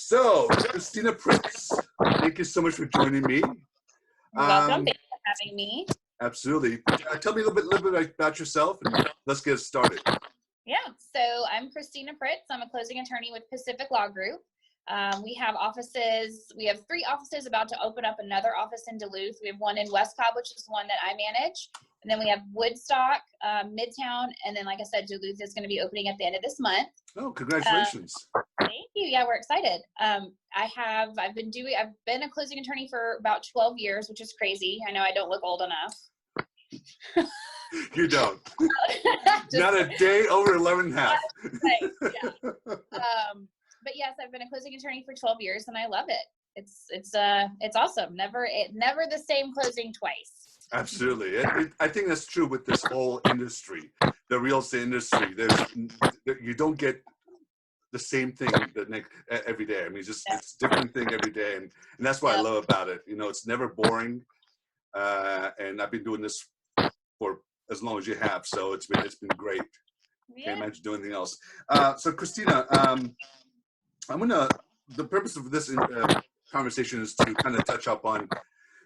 So, Christina Pritz, thank you so much for joining me. You're welcome. Thank you for having me. Absolutely. Tell me a little bit about yourself, and let's get started. Yeah, so I'm Christina Pritz. I'm a closing attorney with Pacific Law Group. We have offices. We have 3 offices, about to open up another office in Duluth. We have one in West Cobb, which is one that I manage. And then we have Woodstock, Midtown, and then, like I said, Duluth is going to be opening at the end of this month. Oh, congratulations. Thank you. Yeah, we're excited. I've been a closing attorney for about 12 years, which is crazy. I know I don't look old enough. You don't. Not a day over 11 and a half. Right, yeah. But yes, I've been a closing attorney for 12 years and I love it. It's awesome. Never the same closing twice. Absolutely. I think that's true with this whole industry, the real estate industry. You don't get the same thing every day. I mean, it's a different thing every day. And that's what I love about it. You know, it's never boring. And I've been doing this for as long as you have. So it's been great. Yeah. Can't imagine doing anything else. So Christina, the purpose of this conversation is to kind of touch up on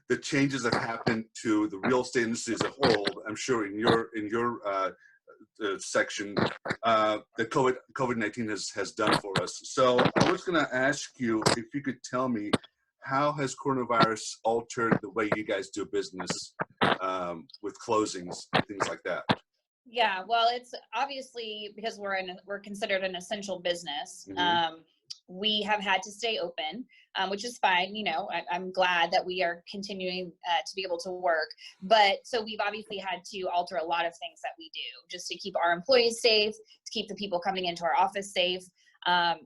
the changes that happened to the real estate industry as a whole. I'm sure in your section that COVID-19 has done for us. So I was going to ask you if you could tell me, how has coronavirus altered the way you guys do business with closings and things like that? Yeah, well, it's obviously because we're considered an essential business. Mm-hmm. We have had to stay open, which is fine. You know, I'm glad that we are continuing to be able to work. But so we've obviously had to alter a lot of things that we do just to keep our employees safe, to keep the people coming into our office safe.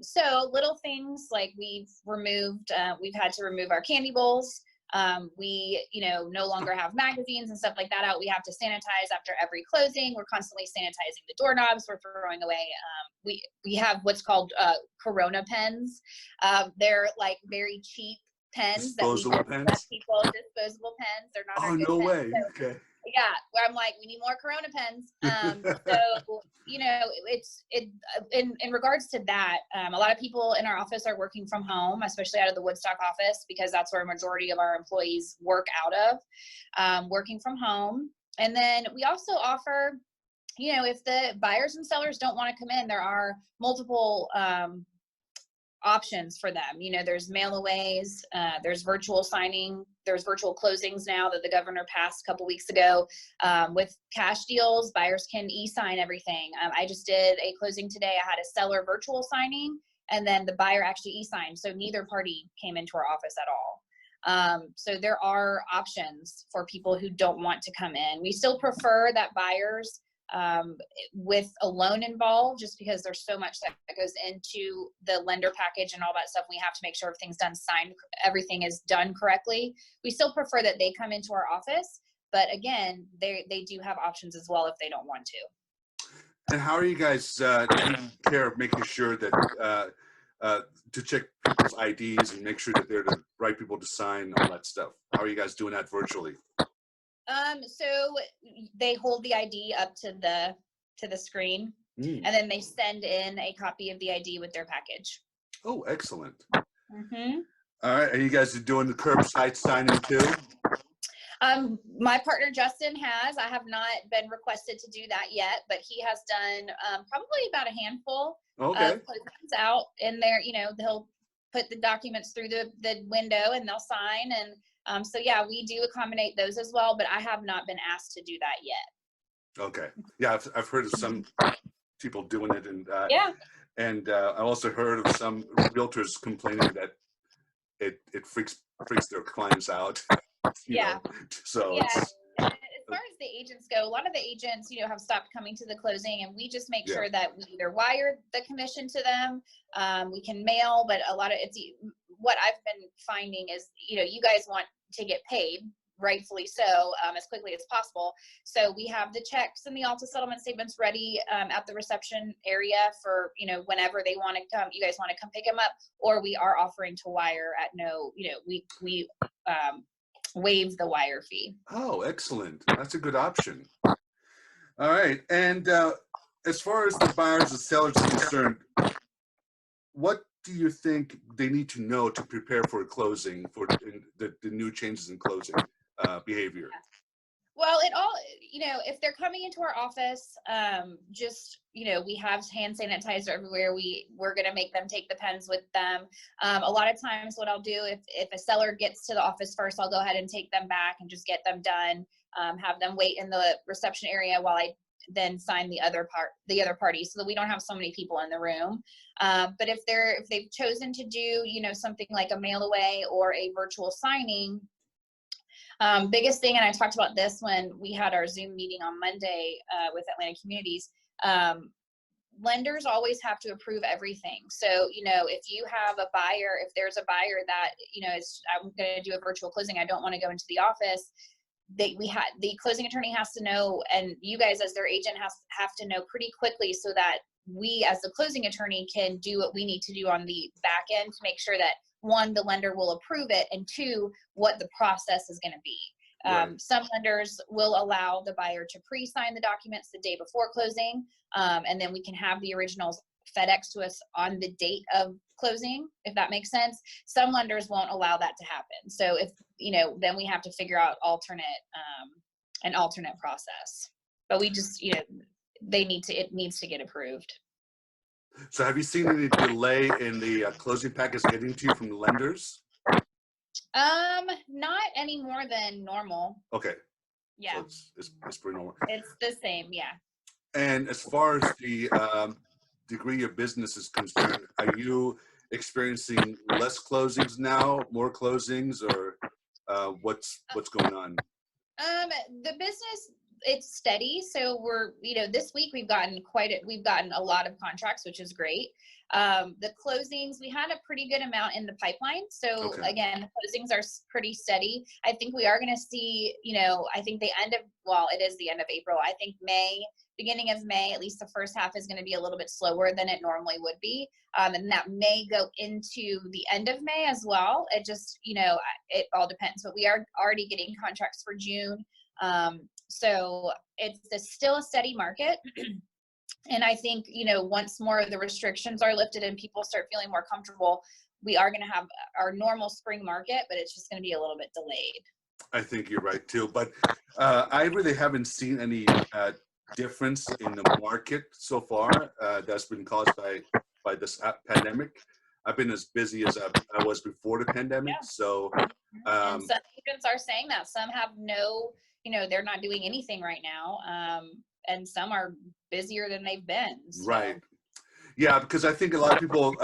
So little things like we've had to remove our candy bowls. We, no longer have magazines and stuff like that out. We have to sanitize after every closing. We're constantly sanitizing the doorknobs. We're throwing away. We have what's called Corona pens. They're like very cheap pens. Disposable pens? Disposable pens. They're not. Oh, no way. So, okay. Yeah, where I'm like, we need more Corona pens. So, in regards to that, a lot of people in our office are working from home, especially out of the Woodstock office, because that's where a majority of our employees work out of, working from home. And then we also offer, if the buyers and sellers don't want to come in, there are multiple options for them. There's mailaways, there's virtual signing, there's virtual closings now that the governor passed a couple weeks ago. With cash deals, buyers can e-sign everything. I just did a closing today. I had a seller virtual signing, and then the buyer actually e-signed. So neither party came into our office at all. So there are options for people who don't want to come in. We still prefer that buyers with a loan involved, just because there's so much that goes into the lender package and all that stuff. We have to make sure everything is done correctly. We still prefer that they come into our office, but again, they do have options as well if they don't want to. And how are you guys taking care of making sure that to check people's IDs and make sure that they're the right people to sign all that stuff? How are you guys doing that virtually? So they hold the ID up to the screen, and then they send in a copy of the ID with their package. Oh, excellent. Mm-hmm. All right. Are you guys doing the curbside signing too? My partner, Justin, has. I have not been requested to do that yet, but he has done probably about a handful of closings out in there. They'll put the documents through the window and they'll sign. And so, yeah, we do accommodate those as well, but I have not been asked to do that yet. Okay. Yeah, I've heard of some people doing it. And and I also heard of some realtors complaining that it freaks their clients out. So as far as the agents go, a lot of the agents, have stopped coming to the closing, and we just make sure that we either wire the commission to them, we can mail, but a lot of what I've been finding is, you guys want to get paid, rightfully so, as quickly as possible. So we have the checks and the Alta settlement statements ready at the reception area for, whenever they want to come, you guys want to come pick them up, or we are offering to wire at no, we waive the wire fee. Oh, excellent. That's a good option. All right. And as far as the buyers and sellers are concerned, what do you think they need to know to prepare for a closing, for the new changes in closing behavior? Well, it all, if they're coming into our office, just, we have hand sanitizer everywhere. We're going to make them take the pens with them. A lot of times what I'll do, if a seller gets to the office first, I'll go ahead and take them back and just get them done, have them wait in the reception area while I then sign the other party, so that we don't have so many people in the room. But if they've chosen to do, something like a mail away or a virtual signing, biggest thing, and I talked about this when we had our Zoom meeting on Monday with Atlanta Communities, lenders always have to approve everything. So, if you have a buyer, if there's a buyer that, I'm going to do a virtual closing, I don't want to go into the office, the closing attorney has to know, and you guys as their agent have to know pretty quickly, so that we as the closing attorney can do what we need to do on the back end to make sure that, one, the lender will approve it, and two, what the process is going to be. Right. Some lenders will allow the buyer to pre-sign the documents the day before closing, and then we can have the originals FedEx to us on the date of closing, if that makes sense. Some lenders won't allow that to happen. So if, then we have to figure out an alternate process. But we just, it needs to get approved. So have you seen any delay in the closing package getting to you from the lenders? Not any more than normal. Okay. Yeah. So it's pretty normal. It's the same, yeah. And as far as the degree of business is concerned, are you experiencing less closings now, more closings, or what's going on? The business, it's steady. So we're, this week we've gotten a lot of contracts, which is great. The closings, we had a pretty good amount in the pipeline. So Okay. Again, the closings are pretty steady. I think we are going to see, I think it is the end of April. I think beginning of May, at least the first half, is going to be a little bit slower than it normally would be. And that may go into the end of May as well. It just, it all depends, but we are already getting contracts for June. So it's still a steady market. And I think, once more of the restrictions are lifted and people start feeling more comfortable, we are going to have our normal spring market, but it's just going to be a little bit delayed. I think you're right too, but I really haven't seen any difference in the market so far that's been caused by this pandemic. I've been as busy as I was before the pandemic. Yeah. So and some agents are saying that some have they're not doing anything right now, and some are busier than they've been. So. Right. Yeah, because I think a lot of people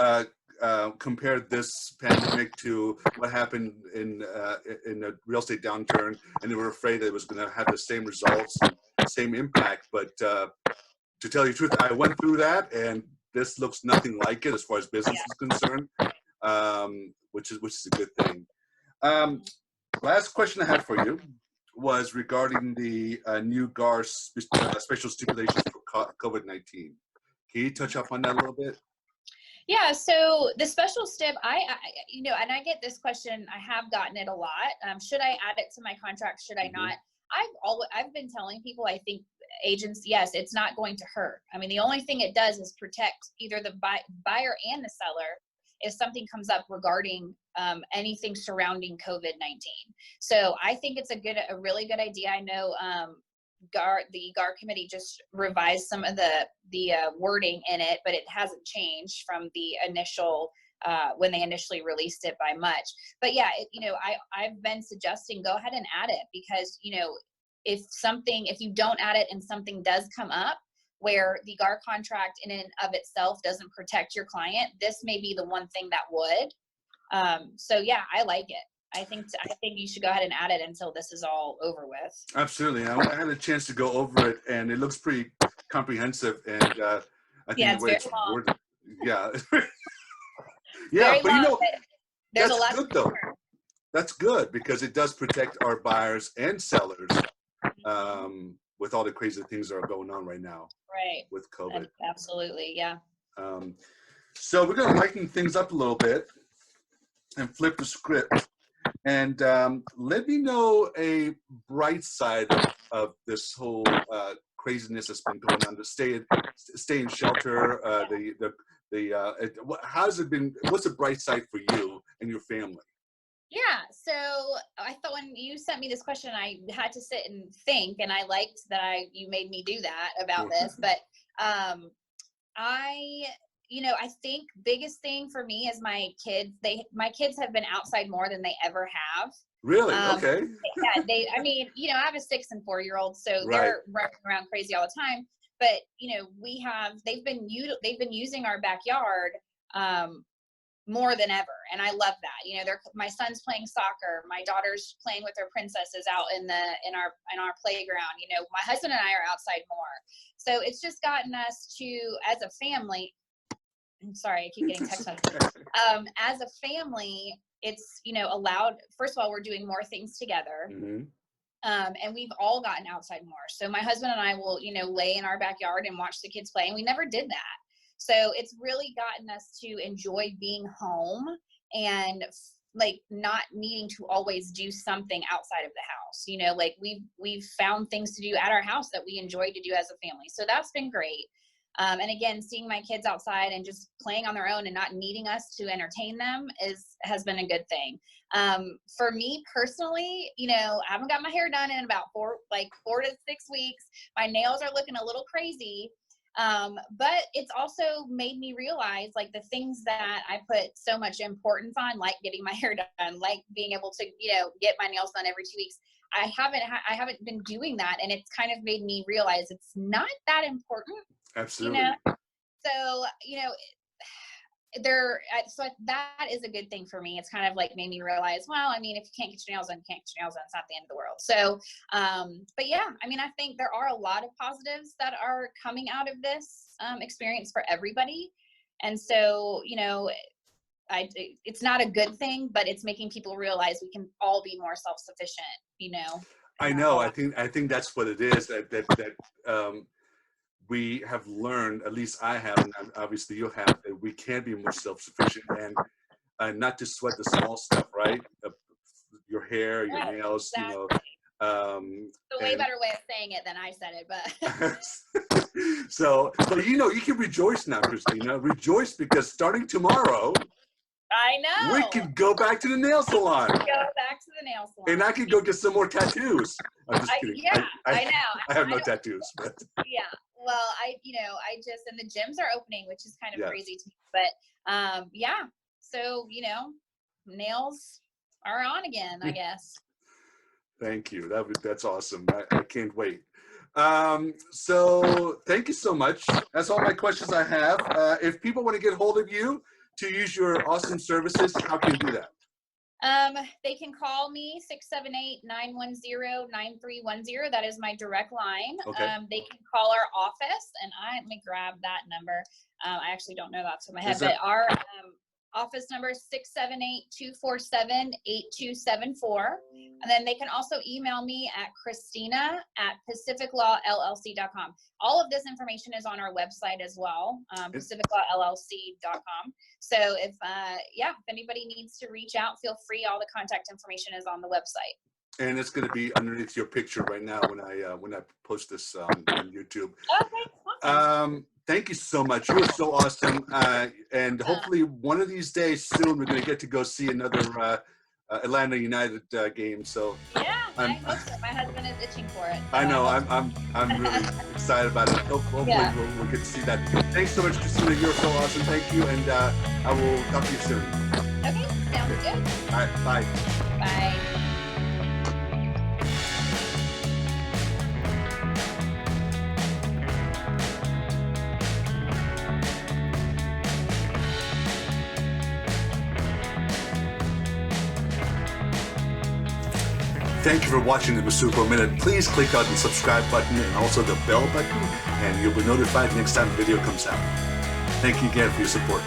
compared this pandemic to what happened in the real estate downturn, and they were afraid that it was going to have the same results, and same impact. But to tell you the truth, I went through that, and this looks nothing like it as far as business is concerned, which is a good thing. Last question I had for you was regarding the new GAR special stipulations for COVID-19. Can you touch up on that a little bit? Yeah, so the special stip, and I get this question, I have gotten it a lot. Should I add it to my contract? Should I not? I've been telling people, I think agents, yes, it's not going to hurt. I mean, the only thing it does is protect either the buyer and the seller if something comes up regarding anything surrounding COVID-19. So I think it's a really good idea. I know the GAR committee just revised some of the wording in it, but it hasn't changed from the initial when they initially released it by much. But yeah, I've been suggesting go ahead and add it, because if you don't add it and something does come up where the GAR contract in and of itself doesn't protect your client, this may be the one thing that would. So yeah, I like it. I think you should go ahead and add it until this is all over with. Absolutely. I had a chance to go over it, and it looks pretty comprehensive. And I think it's very long. Worded, yeah, yeah. Very but long, there's a lot good though. That's good, because it does protect our buyers and sellers with all the crazy things that are going on right now. Right. With COVID. Absolutely, yeah. So we're going to lighten things up a little bit and flip the script. And let me know a bright side of this whole craziness that's been going on. To stay in shelter, how's it been? What's the bright side for you and your family? Yeah, so I thought when you sent me this question, I had to sit and think, and I liked that you made me do that about this. But I think biggest thing for me is my kids. My kids have been outside more than they ever have. Really? Okay. Yeah, I have a 6 and 4-year-old, so they're running around crazy all the time. But they've been using our backyard more than ever, and I love that. My son's playing soccer, my daughter's playing with their princesses out in our playground. My husband and I are outside more, so it's just gotten us to, as a family. I'm sorry, I keep getting text messages. As a family, it's allowed. First of all, we're doing more things together. Mm-hmm. And we've all gotten outside more. So my husband and I will, lay in our backyard and watch the kids play. And we never did that. So it's really gotten us to enjoy being home and like not needing to always do something outside of the house. Like we've found things to do at our house that we enjoy to do as a family. So that's been great. And again, seeing my kids outside and just playing on their own and not needing us to entertain them has been a good thing. For me personally, I haven't got my hair done in about 4 to 6 weeks. My nails are looking a little crazy. But it's also made me realize like the things that I put so much importance on, like getting my hair done, like being able to, get my nails done every 2 weeks. I haven't been doing that. And it's kind of made me realize it's not that important. Absolutely. So, so that is a good thing for me. It's kind of like made me realize, well, if you can't get your nails done, you can't get your nails done. It's not the end of the world. So, but yeah, I think there are a lot of positives that are coming out of this experience for everybody. And so, it's not a good thing, but it's making people realize we can all be more self-sufficient, I know. I think that's what it is, that we have learned, at least I have, and obviously you have, that we can be more self-sufficient and not to sweat the small stuff, right? Your hair, your nails, exactly. It's a way better way of saying it than I said it, but. So, but you can rejoice now, Christina. Rejoice because starting tomorrow, I know. we can go back to the nail salon. Go back to the nail salon. And I can go get some more tattoos. I'm just kidding. Yeah, I know. I have no tattoos. But. Yeah. Well, and the gyms are opening, which is kind of crazy to me. But yeah. So, nails are on again, I guess. Thank you. That's awesome. I can't wait. So thank you so much. That's all my questions I have. If people want to get hold of you to use your awesome services, how can you do that? They can call me 678-910-9310. That is my direct line. Okay. They can call our office, and let me grab that number. I actually don't know that off my head, but our office number is 678-247-8274. And then they can also email me at Christina@pacificlawllc.com. All of this information is on our website as well, pacificlawllc.com. So if anybody needs to reach out, feel free. All the contact information is on the website. And it's going to be underneath your picture right now when I post this on YouTube. Okay, awesome. Thank you so much. You are so awesome. And hopefully one of these days soon, we're going to get to go see another Atlanta United game. So yeah, I hope so. My husband is itching for it. So I know. I'm really excited about it. Hopefully we'll get to see that. Thanks so much, Christina. You're so awesome. Thank you. And I will talk to you soon. Okay, sounds good. All right. Bye. Bye. Thank you for watching the Masoudpour Minute. Please click on the subscribe button and also the bell button, and you'll be notified next time the video comes out. Thank you again for your support.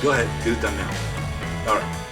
Go ahead, get it done now. All right.